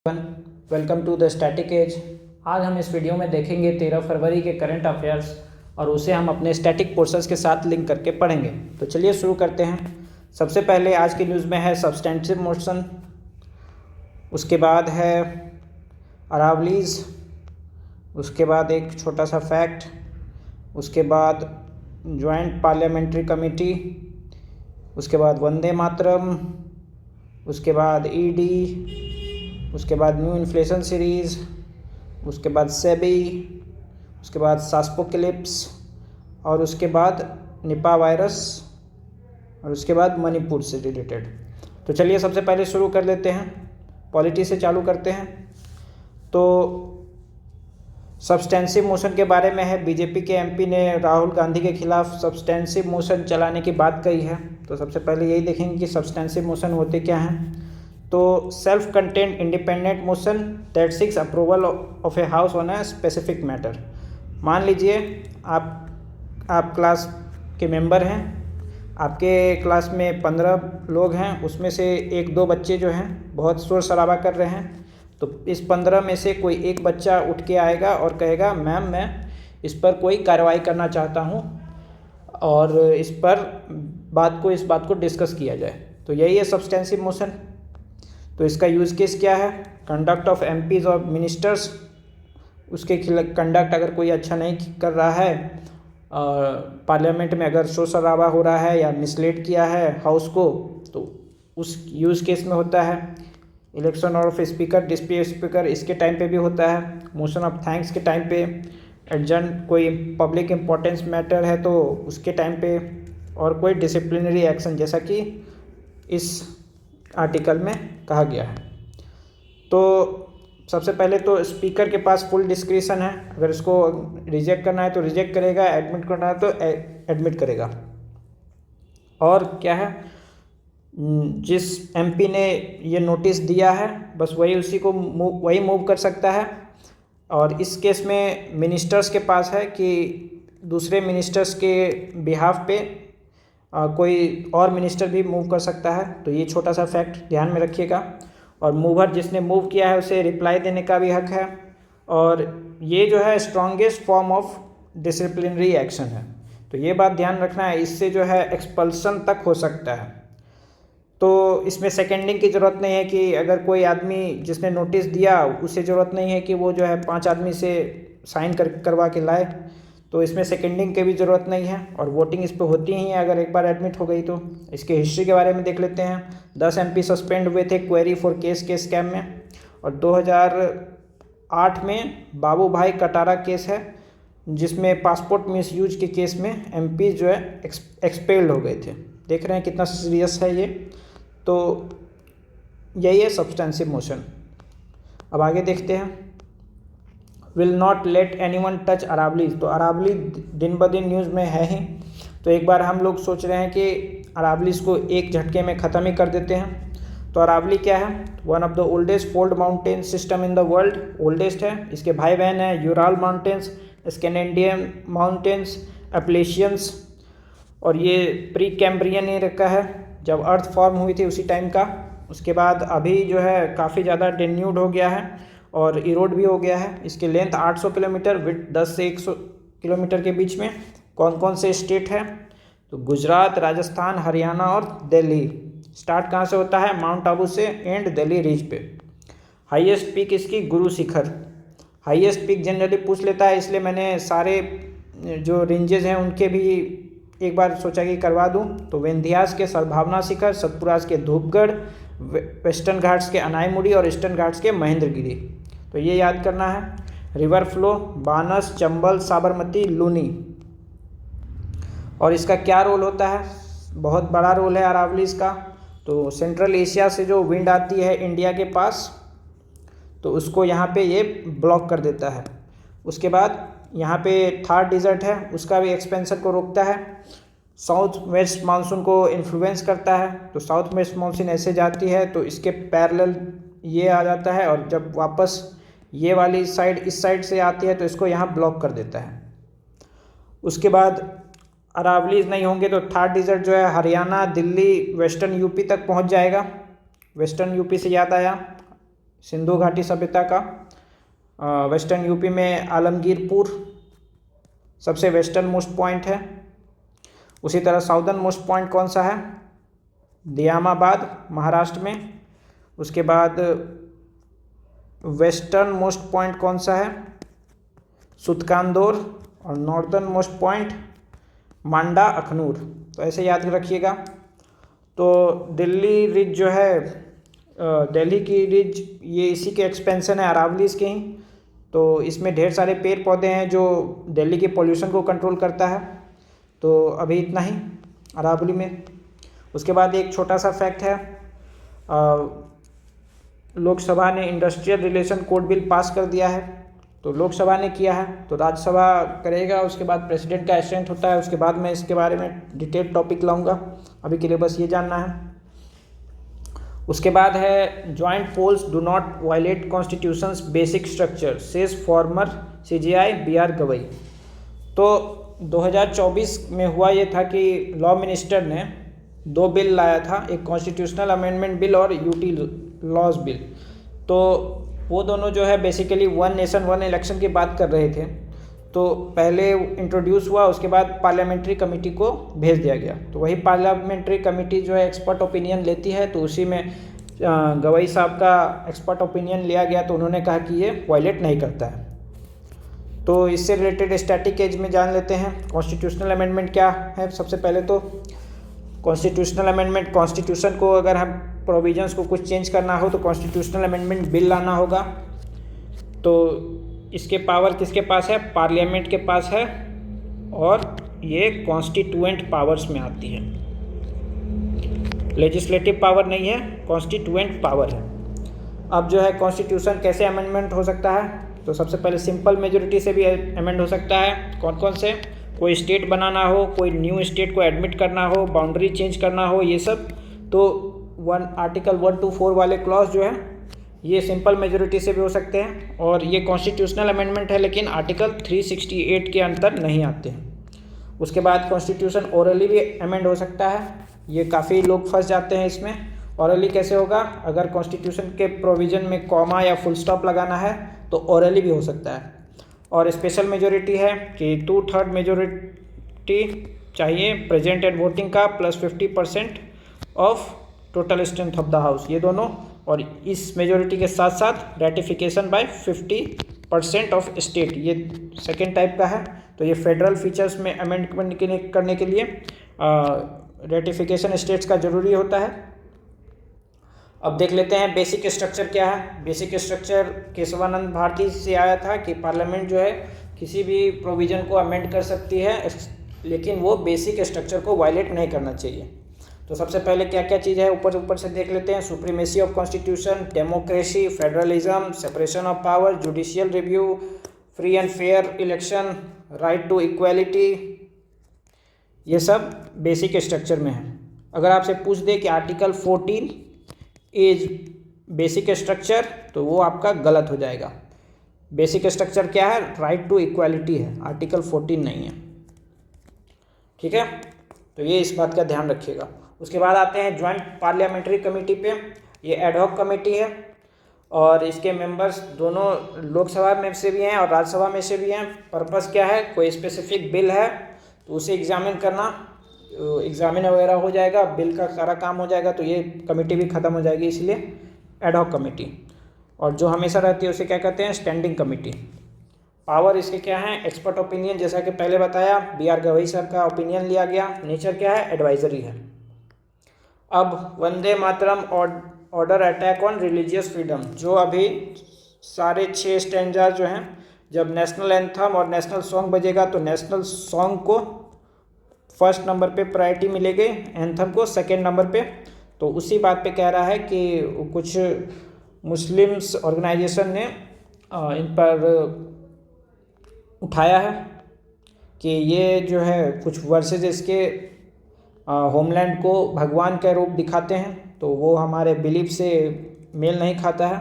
Welcome to the static edge. आज हम इस वीडियो में देखेंगे 13 फरवरी के करंट अफेयर्स और उसे हम अपने स्टैटिक पोर्शंस के साथ लिंक करके पढ़ेंगे। तो चलिए शुरू करते हैं। सबसे पहले आज की न्यूज़ में है सब्सटेंटिव मोशन, उसके बाद है अरावलीज, उसके बाद एक छोटा सा फैक्ट, उसके बाद जॉइंट पार्लियामेंट्री कमेटी, उसके बाद वंदे मातरम, उसके बाद ईडी, उसके बाद न्यू इन्फ्लेशन सीरीज़, उसके बाद सेबी, उसके बाद सास्पोक्लिप्स और उसके बाद निपा वायरस और उसके बाद मणिपुर से रिलेटेड। तो चलिए सबसे पहले शुरू कर लेते हैं, पॉलिटी से चालू करते हैं। तो सब्सटेंसिव मोशन के बारे में है, बीजेपी के एमपी ने राहुल गांधी के खिलाफ सब्सटेंसिव मोशन चलाने की बात कही है। तो सबसे पहले यही देखेंगे कि सब्सटेंसिव मोशन होते क्या हैं। तो self content independent motion that seeks approval of a house on a specific matter. मान लीजिए आप क्लास के मेंबर हैं, आपके क्लास में 15 लोग हैं, उसमें से 1-2 बच्चे जो हैं बहुत शोर शराबा कर रहे हैं। तो इस 15 में से कोई एक बच्चा उठ के आएगा और कहेगा मैम मैं इस पर कोई कार्रवाई करना चाहता हूँ और इस बात को डिस्कस किया जाए। तो यही है सब्सटेंसिव मोशन। तो इसका यूज़ केस क्या है? कंडक्ट ऑफ एमपीज और मिनिस्टर्स, उसके खिलाफ कंडक्ट अगर कोई अच्छा नहीं कर रहा है, पार्लियामेंट में अगर शोर शराबा हो रहा है या मिसलीड किया है हाउस को, तो उस यूज़ केस में होता है। Election of speaker, deputy speaker, इसके टाइम पे भी होता है। मोशन ऑफ थैंक्स के टाइम पे, एडजर्न कोई पब्लिक इम्पोर्टेंस मैटर है तो उसके टाइम पे, और कोई डिसिप्लिनरी एक्शन जैसा कि इस आर्टिकल में कहा गया है। तो सबसे पहले तो स्पीकर के पास फुल डिस्क्रिशन है, अगर इसको रिजेक्ट करना है तो रिजेक्ट करेगा, एडमिट करना है तो एडमिट करेगा। और क्या है, जिस एमपी ने ये नोटिस दिया है बस वही उसी को वही मूव कर सकता है। और इस केस में मिनिस्टर्स के पास है कि दूसरे मिनिस्टर्स के बिहाफ पे कोई और मिनिस्टर भी मूव कर सकता है। तो ये छोटा सा फैक्ट ध्यान में रखिएगा। और मूवर जिसने मूव किया है उसे रिप्लाई देने का भी हक है। और ये जो है strongest form of disciplinary action है। तो ये बात ध्यान रखना है, इससे जो है एक्सपल्सन तक हो सकता है। तो इसमें सेकेंडिंग की ज़रूरत नहीं है कि अगर कोई आदमी जिसने नोटिस दिया उसे ज़रूरत नहीं है कि वो जो है 5 आदमी से साइन करवा के लाए। तो इसमें सेकेंडिंग की भी ज़रूरत नहीं है और वोटिंग इस पर होती ही है अगर एक बार एडमिट हो गई तो। इसके हिस्ट्री के बारे में देख लेते हैं। 10 एमपी सस्पेंड हुए थे क्वेरी फॉर केस के स्कैम में। और 2008 में बाबू भाई कटारा केस है जिसमें पासपोर्ट मिसयूज के केस में एमपी जो है एक्सपेल्ड हो गए थे। देख रहे हैं कितना सीरियस है ये। तो यही है सब्सटेंसिव मोशन। अब आगे देखते हैं। Will not let anyone touch Aravalli. तो अरावली दिन ब दिन न्यूज़ में है ही। तो एक बार हम लोग सोच रहे हैं कि अरावलीज को एक झटके में ख़त्म ही कर देते हैं। तो अरावली क्या है? One of the oldest fold mountain system in the world, oldest है। इसके भाई बहन हैं यूराल माउंटेन्स, स्कैंडिनेवियन माउंटेन्स, एप्लेशियंस। और ये प्री कैम्ब्रियन एरा का है, जब अर्थ फॉर्म हुई थी उसी टाइम का। उसके बाद अभी जो है काफ़ी ज़्यादा डेन्यूड हो गया है और इरोड भी हो गया है। इसकी लेंथ 800 किलोमीटर, विड्थ 10 से 100 किलोमीटर के बीच में। कौन कौन से स्टेट है? तो गुजरात, राजस्थान, हरियाणा और दिल्ली। स्टार्ट कहाँ से होता है? माउंट आबू से एंड दिल्ली रिज पे। हाईएस्ट पीक इसकी Guru Shikhar. Highest peak generally पूछ लेता है, इसलिए मैंने सारे जो रेंजेस हैं उनके भी एक बार सोचा कि करवा दूं। तो विंध्यास के सद्भावना शिखर, सतपुराज के धूपगढ़, वेस्टर्न घाट्स के अनाईमुड़ी और ईस्टर्न घाट्स के महेंद्रगिरी। तो ये याद करना है। River flow, बानस, Chambal, Sabarmati, Luni. और इसका क्या रोल होता है? बहुत बड़ा रोल है अरावलीज का। तो सेंट्रल एशिया से जो विंड आती है इंडिया के पास, तो उसको यहाँ पे ये ब्लॉक कर देता है। उसके बाद यहाँ पे थार डिज़र्ट है, उसका भी एक्सपेंशन को रोकता है। साउथ वेस्ट मानसून को इन्फ्लुएंस करता है। तो साउथ वेस्ट मानसून ऐसे जाती है तो इसके पैरेलल ये आ जाता है, और जब वापस ये वाली साइड इस साइड से आती है तो इसको यहाँ ब्लॉक कर देता है। उसके बाद अरावलीज नहीं होंगे तो थार डिज़र्ट जो है हरियाणा, दिल्ली, वेस्टर्न यूपी तक पहुँच जाएगा। वेस्टर्न यूपी से याद आया, सिंधु घाटी सभ्यता का। वेस्टर्न यूपी में आलमगीरपुर सबसे वेस्टर्न मोस्ट पॉइंट है। उसी तरह साउदर्न मोस्ट पॉइंट कौन सा है? दियामाबाद महाराष्ट्र में। उसके बाद वेस्टर्न मोस्ट पॉइंट कौन सा है? सुतकांदोर। और नॉर्दर्न मोस्ट पॉइंट मांडा अखनूर। तो ऐसे याद रखिएगा। तो दिल्ली रिज जो है, दिल्ली की रिज ये इसी के एक्सपेंशन है, अरावलीज के ही। तो इसमें ढेर सारे पेड़ पौधे हैं जो दिल्ली के पोल्यूशन को कंट्रोल करता है। तो अभी इतना ही अरावली में। उसके बाद एक छोटा सा फैक्ट है, लोकसभा ने industrial relation code bill pass कर दिया है। तो लोकसभा ने किया है तो राज्यसभा करेगा, उसके बाद प्रेसिडेंट का एसेंट होता है। उसके बाद मैं इसके बारे में डिटेल टॉपिक लाऊंगा, अभी के लिए बस ये जानना है। उसके बाद है joint polls do not violate constitution's basic structure says former CJI B R Gavai. तो 2024 में हुआ ये था कि लॉ मिनिस्टर ने 2 बिल लाया था, एक कॉन्स्टिट्यूशनल अमेंडमेंट बिल और यूटी लॉज बिल। तो वो दोनों जो है basically one nation one election की बात कर रहे थे। तो पहले इंट्रोड्यूस हुआ, उसके बाद पार्लियामेंट्री कमेटी को भेज दिया गया। तो वही पार्लियामेंट्री कमेटी जो है एक्सपर्ट ओपिनियन लेती है। तो उसी में गवई साहब का एक्सपर्ट ओपिनियन लिया गया। तो उन्होंने कहा कि ये वायलेट नहीं करता है। तो इससे रिलेटेड स्टैटिक एज में जान लेते हैं कॉन्स्टिट्यूशनल अमेंडमेंट क्या है। सबसे पहले तो कॉन्स्टिट्यूशनल अमेंडमेंट, कॉन्स्टिट्यूशन को अगर हम प्रोविजंस को कुछ चेंज करना हो तो कॉन्स्टिट्यूशनल अमेंडमेंट बिल लाना होगा। तो इसके पावर किसके पास है? पार्लियामेंट के पास है, और ये कॉन्स्टिट्यूएंट पावर्स में आती है। लेजिस्लेटिव पावर नहीं है, कॉन्स्टिट्यूएंट पावर है। अब जो है कॉन्स्टिट्यूशन कैसे अमेंडमेंट हो सकता है? तो सबसे पहले सिंपल मेजोरिटी से भी अमेंड हो सकता है। कौन कौन से? कोई स्टेट बनाना हो, कोई न्यू स्टेट को एडमिट करना हो, बाउंड्री चेंज करना हो, ये सब। तो आर्टिकल 1 to 4 वाले क्लॉज जो है ये सिंपल मेजोरिटी से भी हो सकते हैं। और ये कॉन्स्टिट्यूशनल अमेंडमेंट है, लेकिन आर्टिकल 368 के अंतर नहीं आते हैं। उसके बाद कॉन्स्टिट्यूशन ओरली भी अमेंड हो सकता है। ये काफ़ी लोग फंस जाते हैं इसमें। ओरली कैसे होगा? अगर कॉन्स्टिट्यूशन के प्रोविज़न में कॉमा या फुल स्टॉप लगाना है तो ओरली भी हो सकता है। और स्पेशल मेजोरिटी है कि 2/3 मेजोरिटी चाहिए प्रेजेंट एंड वोटिंग का, plus 50% of total strength of the house, ये दोनों। और इस मेजोरिटी के साथ साथ रेटिफिकेशन बाय 50% ऑफ स्टेट, ये सेकेंड टाइप का है। तो ये फेडरल फीचर्स में अमेंडमेंट करने के लिए रेटिफिकेशन स्टेट्स का ज़रूरी होता है। अब देख लेते हैं बेसिक स्ट्रक्चर क्या है। बेसिक स्ट्रक्चर केशवानंद भारती से आया था कि पार्लियामेंट जो है किसी भी प्रोविज़न को अमेंड कर सकती है, लेकिन वो बेसिक स्ट्रक्चर को वायलेट नहीं करना चाहिए। तो सबसे पहले क्या क्या चीज़ है ऊपर से देख लेते हैं। Supremacy of constitution, democracy, federalism, separation of power, judicial review, free and fair election, right to equality, ये सब बेसिक स्ट्रक्चर में है। अगर आपसे पूछ दे कि आर्टिकल 14 इज बेसिक स्ट्रक्चर, तो वो आपका गलत हो जाएगा। बेसिक स्ट्रक्चर क्या है? राइट टू इक्वालिटी है, आर्टिकल 14 नहीं है। ठीक है, तो ये इस बात का ध्यान रखिएगा। उसके बाद आते हैं ज्वाइंट पार्लियामेंट्री कमेटी पे। ये एडहॉक कमेटी है और इसके मेंबर्स दोनों लोकसभा में से भी हैं और राज्यसभा में से भी हैं। पर्पस क्या है? कोई स्पेसिफिक बिल है तो उसे एग्जामिन करना, एग्जामिन वगैरह हो जाएगा, बिल का सारा काम हो जाएगा, तो ये कमेटी भी ख़त्म हो जाएगी, इसलिए एडहॉक कमेटी। और जो हमेशा रहती है उसे क्या कहते हैं? Standing committee. पावर इसके क्या है? एक्सपर्ट ओपिनियन, जैसा कि पहले बताया, बीआर गवई सर का ओपिनियन लिया गया। नेचर क्या है? एडवाइजरी है। अब Vande Mataram order attack on religious freedom, जो अभी सारे 6 स्टैंजा जो हैं, जब नेशनल एंथम और नेशनल सॉन्ग बजेगा तो नेशनल सॉन्ग को फर्स्ट नंबर पे प्रायोरिटी मिलेगी, एंथम को सेकेंड नंबर पे। तो उसी बात पे कह रहा है कि कुछ मुस्लिम्स ऑर्गेनाइजेशन ने इन पर उठाया है कि ये जो है कुछ वर्सेस इसके होमलैंड को भगवान का रूप दिखाते हैं, तो वो हमारे बिलीफ से मेल नहीं खाता है।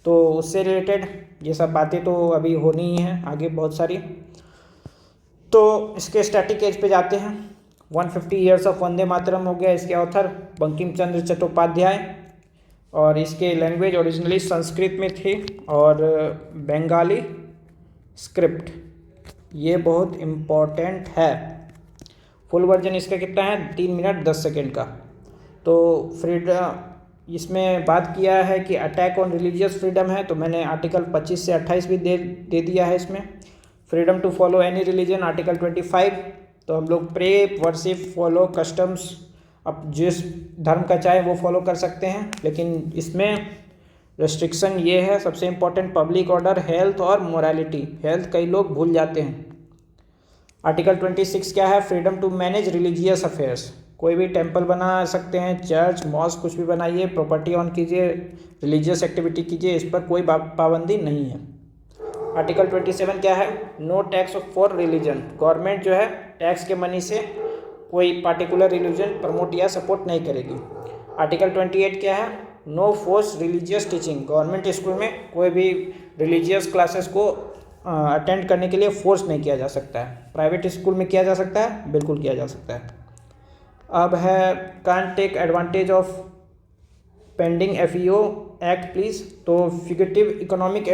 तो उससे रिलेटेड ये सब बातें तो अभी होनी ही हैं आगे बहुत सारी। तो इसके स्टैटिक एज पे जाते हैं। 150 ईयर्स ऑफ वंदे मातरम हो गया। इसके ऑथर बंकिम चंद्र चट्टोपाध्याय। और इसके लैंग्वेज ओरिजिनली संस्कृत में थी और बंगाली स्क्रिप्ट। ये बहुत इम्पोर्टेंट है। फुल वर्जन इसका कितना है, 3 मिनट 10 सेकेंड का। तो फ्रीडम इसमें बात किया है कि अटैक ऑन रिलीजियस फ्रीडम है, तो मैंने आर्टिकल 25 से 28 भी दे दिया है इसमें। Freedom to follow any religion article 25, तो हम लोग प्रे वर्शिप फॉलो कस्टम्स, अब जिस धर्म का चाहे वो फॉलो कर सकते हैं, लेकिन इसमें रेस्ट्रिक्शन ये है सबसे इम्पोर्टेंट, पब्लिक ऑर्डर, हेल्थ और मोरालिटी। हेल्थ कई लोग भूल जाते हैं। आर्टिकल 26 क्या है, freedom to manage religious affairs. कोई भी टेम्पल बना सकते हैं, चर्च मॉस्क कुछ भी बनाइए, प्रॉपर्टी ऑन कीजिए, रिलीजियस एक्टिविटी कीजिए, इस पर कोई पाबंदी नहीं है। आर्टिकल 27 क्या है, no tax for religion. Government जो है टैक्स के मनी से कोई पार्टिकुलर रिलीजन प्रमोट या सपोर्ट नहीं करेगी। आर्टिकल 28 क्या है, no force religious teaching. Government school में कोई भी रिलीजियस क्लासेस को अटेंड करने के लिए फोर्स नहीं किया जा सकता है। प्राइवेट स्कूल में किया जा सकता है, बिल्कुल किया जा सकता है। अब है can't take advantage of pending FEO act please. तो फिगरेटिव इकोनॉमिक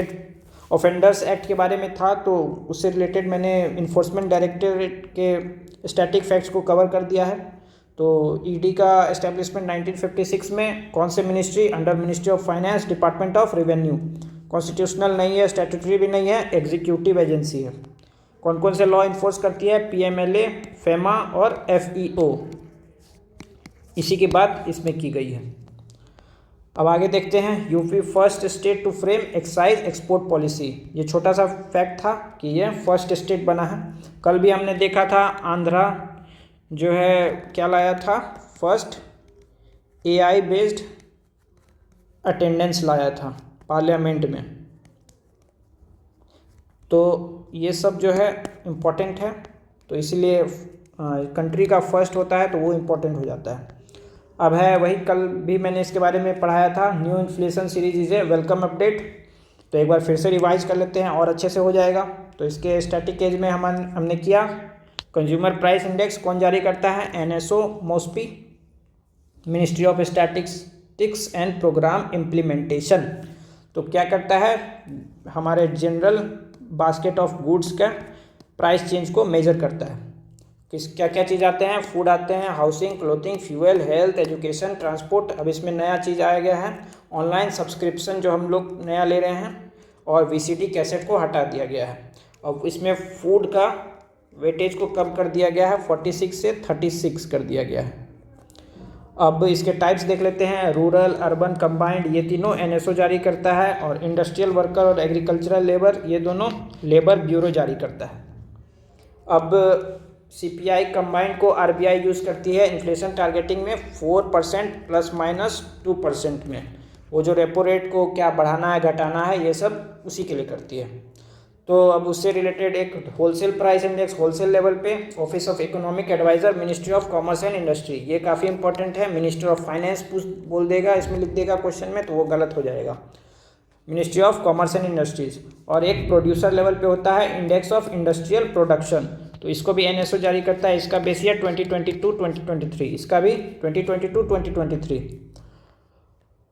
ऑफेंडर्स एक्ट के बारे में था, तो उससे रिलेटेड मैंने इन्फोर्समेंट डायरेक्टरेट के स्टैटिक फैक्ट्स को कवर कर दिया है। तो ED का एस्टेब्लिशमेंट 1956 में, कौन से ministry, under ministry of finance, department of revenue. Constitutional नहीं है, स्टैट्यूटरी भी नहीं है, एग्जीक्यूटिव एजेंसी है। कौन कौन से लॉ इन्फोर्स करती है, PMLA, FEMA और FEO। इसी की बात इसमें की गई है। अब आगे देखते हैं, UP first state to frame excise export policy. ये छोटा सा फैक्ट था कि ये फर्स्ट स्टेट बना है। कल भी हमने देखा था आंध्रा जो है क्या लाया था, फर्स्ट AI बेस्ड अटेंडेंस लाया था पार्लियामेंट में। तो ये सब जो है इम्पोर्टेंट है, तो इसलिए कंट्री का फर्स्ट होता है तो वो इम्पोर्टेंट हो जाता है। अब है वही, कल भी मैंने इसके बारे में पढ़ाया था, new inflation series is a welcome update. तो एक बार फिर से रिवाइज कर लेते हैं और अच्छे से हो जाएगा। तो इसके स्टैटिक एज में हमने किया, कंज्यूमर प्राइस इंडेक्स कौन जारी करता है, NSO MOSPI, ministry of statistics and programme implementation. तो क्या करता है, हमारे जनरल बास्केट ऑफ गुड्स का प्राइस चेंज को मेजर करता है। क्या क्या चीज़ आते हैं, फूड आते हैं, housing, clothing, fuel, health, education, transport. अब इसमें नया चीज़ आया गया है, ऑनलाइन सब्सक्रिप्शन जो हम लोग नया ले रहे हैं, और VCD कैसेट को हटा दिया गया है। अब इसमें फूड का वेटेज को कम कर दिया गया है, 46 से 36 कर दिया गया है। अब इसके टाइप्स देख लेते हैं, रूरल, अर्बन, कंबाइंड, ये तीनों NSO जारी करता है, और इंडस्ट्रियल वर्कर और एग्रीकल्चरल लेबर ये दोनों लेबर ब्यूरो जारी करता है। अब CPI कंबाइंड को RBI यूज़ करती है इन्फ्लेशन टारगेटिंग में 4% ±2% में। वो जो रेपो रेट को क्या बढ़ाना है घटाना है, ये सब उसी के लिए करती है। तो अब उससे रिलेटेड एक wholesale price index wholesale level पे, office of economic adviser, ministry of commerce and industry, ये काफ़ी इंपॉर्टेंट है। मिनिस्ट्री ऑफ फाइनेंस बोल देगा, इसमें लिख देगा क्वेश्चन में, तो वो गलत हो जाएगा। Ministry of commerce and industries. और एक प्रोड्यूसर लेवल पे होता है इंडेक्स ऑफ इंडस्ट्रियल प्रोडक्शन, तो इसको भी NSO जारी करता है। इसका बेस ईयर 2022-2023, इसका भी 2022-2023।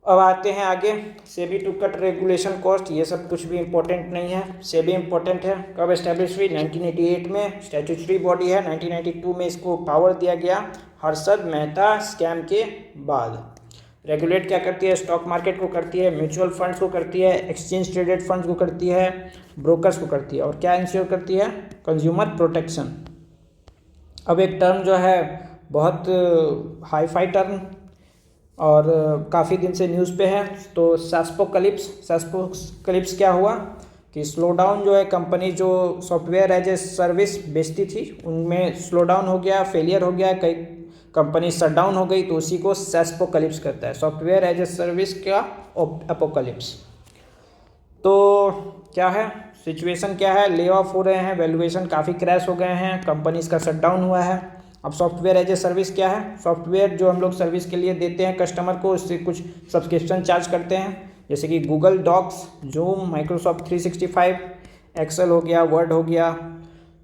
अब आते हैं आगे, SEBI to cut regulation cost, ये सब कुछ भी इम्पोर्टेंट नहीं है। सेबी इम्पोर्टेंट है, कब एस्टेब्लिश हुई, 1988 में, स्टैट्यूटरी बॉडी है। 1992 में इसको पावर दिया गया हर्षद मेहता स्कैम के बाद। रेगुलेट क्या करती है, स्टॉक मार्केट को करती है, म्यूचुअल फंड्स को करती है, एक्सचेंज ट्रेडेड फंड्स को करती है, ब्रोकर्स को करती है, और क्या इंश्योर करती है, कंज्यूमर प्रोटेक्शन। अब एक टर्म जो है बहुत हाई फाई टर्म और काफ़ी दिन से न्यूज़ पे है, तो सैस्पोकलिप्स क्या हुआ कि स्लो डाउन जो है, कंपनी जो सॉफ्टवेयर एज ए सर्विस बेचती थी उनमें स्लो डाउन हो गया, फेलियर हो गया, कई कंपनी शट डाउन हो गई, तो उसी को सैस्पोकलिप्स करता है, सॉफ्टवेयर एज ए सर्विस का अपोकलिप्स। तो क्या है सिचुएशन, क्या है, ले ऑफ हो रहे हैं, वैल्यूएशन काफ़ी क्रैश हो गए हैं, कंपनीज का शट डाउन हुआ है। अब सॉफ्टवेयर एज ए सर्विस क्या है, सॉफ्टवेयर जो हम लोग सर्विस के लिए देते हैं कस्टमर को, उससे कुछ सब्सक्रिप्शन चार्ज करते हैं, जैसे कि Google Docs, Zoom, Microsoft 365, Excel हो गया, वर्ड हो गया।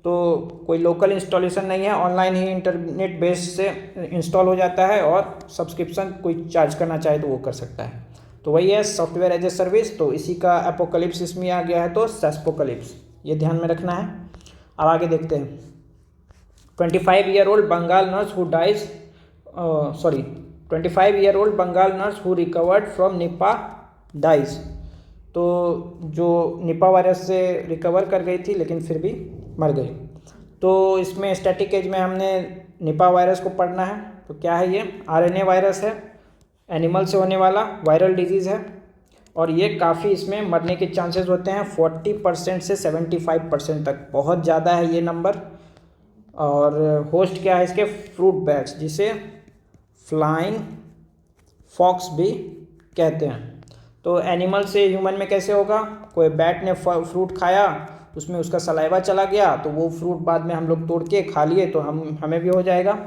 तो कोई लोकल इंस्टॉलेशन नहीं है, ऑनलाइन ही इंटरनेट बेस से इंस्टॉल हो जाता है, और सब्सक्रिप्शन कोई चार्ज करना चाहे तो वो कर सकता है। तो वही है सॉफ्टवेयर एज ए सर्विस, तो इसी का एपोकलिप्स इसमें आ गया है, तो सेस्पोकलिप्स, ये ध्यान में रखना है। अब आगे देखते हैं। 25-year-old Bengal nurse who dies 25-year-old Bengal nurse who recovered from Nipah dies. तो जो निपा वायरस से रिकवर कर गई थी लेकिन फिर भी मर गई। तो इसमें स्टैटिक एज में हमने निपा वायरस को पढ़ना है। तो क्या है ये? आरएनए वायरस है, एनिमल से होने वाला वायरल डिजीज़ है, और ये काफ़ी इसमें मरने के चांसेस होते हैं 40% से 75% तक, बहुत ज़्यादा है ये नंबर। और होस्ट क्या है इसके? फ्रूट बैट्स, जिसे फ्लाइंग फॉक्स भी कहते हैं। तो एनिमल से ह्यूमन में कैसे होगा? कोई बैट ने फ्रूट खाया, उसमें उसका सलाइवा चला गया, तो वो फ्रूट बाद में हम लोग तोड़ के खा लिए तो हमें भी हो जाएगा।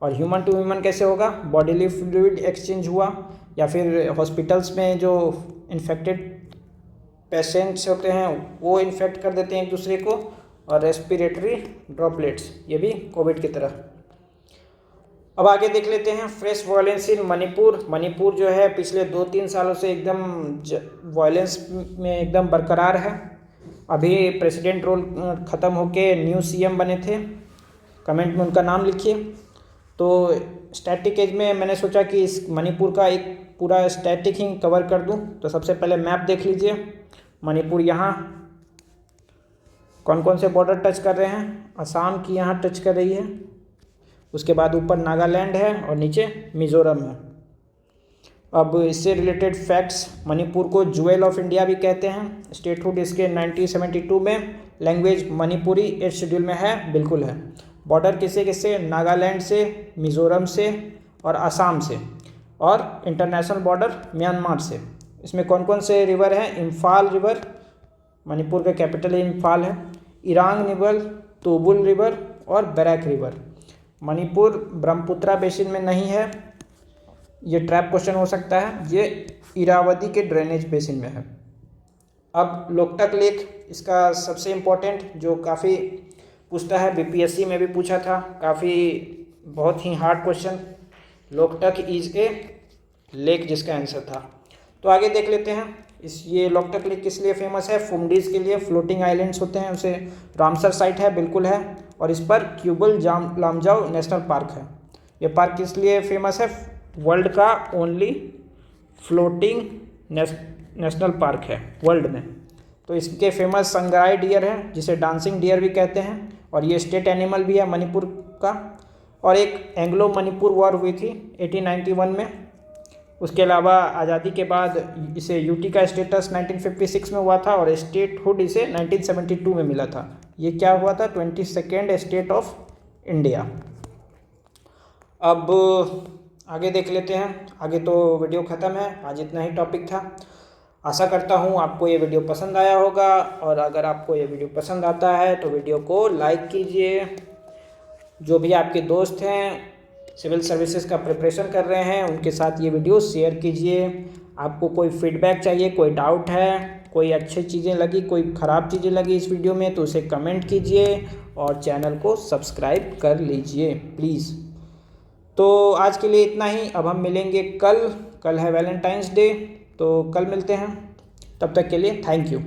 और ह्यूमन टू ह्यूमन कैसे होगा? बॉडीली फ्लूइड एक्सचेंज हुआ, या फिर हॉस्पिटल्स में जो इन्फेक्टेड पेशेंट्स होते हैं वो इन्फेक्ट कर देते हैं एक दूसरे को, और रेस्पिरेटरी ड्रॉपलेट्स, ये भी कोविड की तरह। अब आगे देख लेते हैं fresh violence in Manipur. Manipur जो है पिछले 2-3 सालों से एकदम वायलेंस में एकदम बरकरार है। अभी प्रेसिडेंट रोल ख़त्म होके न्यू सीएम बने थे, कमेंट में उनका नाम लिखिए। तो स्टैटिक एज में मैंने सोचा कि इस मणिपुर का एक पूरा स्टैटिक ही कवर कर दूं। तो सबसे पहले मैप देख लीजिए। मणिपुर यहाँ कौन कौन से बॉर्डर टच कर रहे हैं? असम की यहाँ टच कर रही है, उसके बाद ऊपर नागालैंड है और नीचे मिज़ोरम है। अब इससे रिलेटेड फैक्ट्स, मणिपुर को ज्वेल ऑफ इंडिया भी कहते हैं। स्टेटहुड इसके 1972 में, लैंग्वेज मणिपुरी 8th शेड्यूल में है, बिल्कुल है। बॉर्डर किससे किससे? नागालैंड से, मिज़ोरम से और असम से, और इंटरनेशनल बॉर्डर म्यांमार से। इसमें कौन कौन से रिवर हैं? इम्फाल रिवर, मणिपुर का कैपिटल इम्फाल है, इरांग रिवर, तोबुल रिवर और बैराक रिवर। मणिपुर ब्रह्मपुत्रा बेसिन में नहीं है, ये ट्रैप क्वेश्चन हो सकता है, ये इरावदी के ड्रेनेज बेसिन में है। अब लोकटक लेक, इसका सबसे इम्पोर्टेंट जो काफ़ी पूछता है, बीपीएससी में भी पूछा था, काफ़ी बहुत ही hard question. Loktak is a lake जिसका आंसर था। तो आगे देख लेते हैं ये लोकटक लेक किस लिए फेमस है? फुमडीज के लिए, फ्लोटिंग आइलैंड्स होते हैं, उसे रामसर साइट है, बिल्कुल है। और इस पर क्यूबल लामजाओ नेशनल पार्क है। ये पार्क किस लिए फेमस है? वर्ल्ड का ओनली फ्लोटिंग नेशनल पार्क है वर्ल्ड में। तो इसके फेमस संगाई डियर है, जिसे डांसिंग डियर भी कहते हैं, और ये स्टेट एनिमल भी है मणिपुर का। और एक एंग्लो मणिपुर वॉर हुई थी 1891 में। उसके अलावा आज़ादी के बाद इसे यूटी का स्टेटस 1956 में हुआ था, और स्टेटहुड इसे 1972 में मिला था। ये क्या हुआ था? 22nd state of India. अब आगे देख लेते हैं। आगे तो वीडियो ख़त्म है, आज इतना ही टॉपिक था। आशा करता हूँ आपको ये वीडियो पसंद आया होगा, और अगर आपको ये वीडियो पसंद आता है तो वीडियो को लाइक कीजिए। जो भी आपके दोस्त हैं सिविल सर्विसेज का प्रिपरेशन कर रहे हैं, उनके साथ ये वीडियो शेयर कीजिए। आपको कोई फीडबैक चाहिए, कोई डाउट है, कोई अच्छी चीज़ें लगी, कोई ख़राब चीज़ें लगी इस वीडियो में, तो उसे कमेंट कीजिए और चैनल को सब्सक्राइब कर लीजिए प्लीज़। तो आज के लिए इतना ही। अब हम मिलेंगे कल है वैलेंटाइंस डे, तो कल मिलते हैं। तब तक के लिए थैंक यू।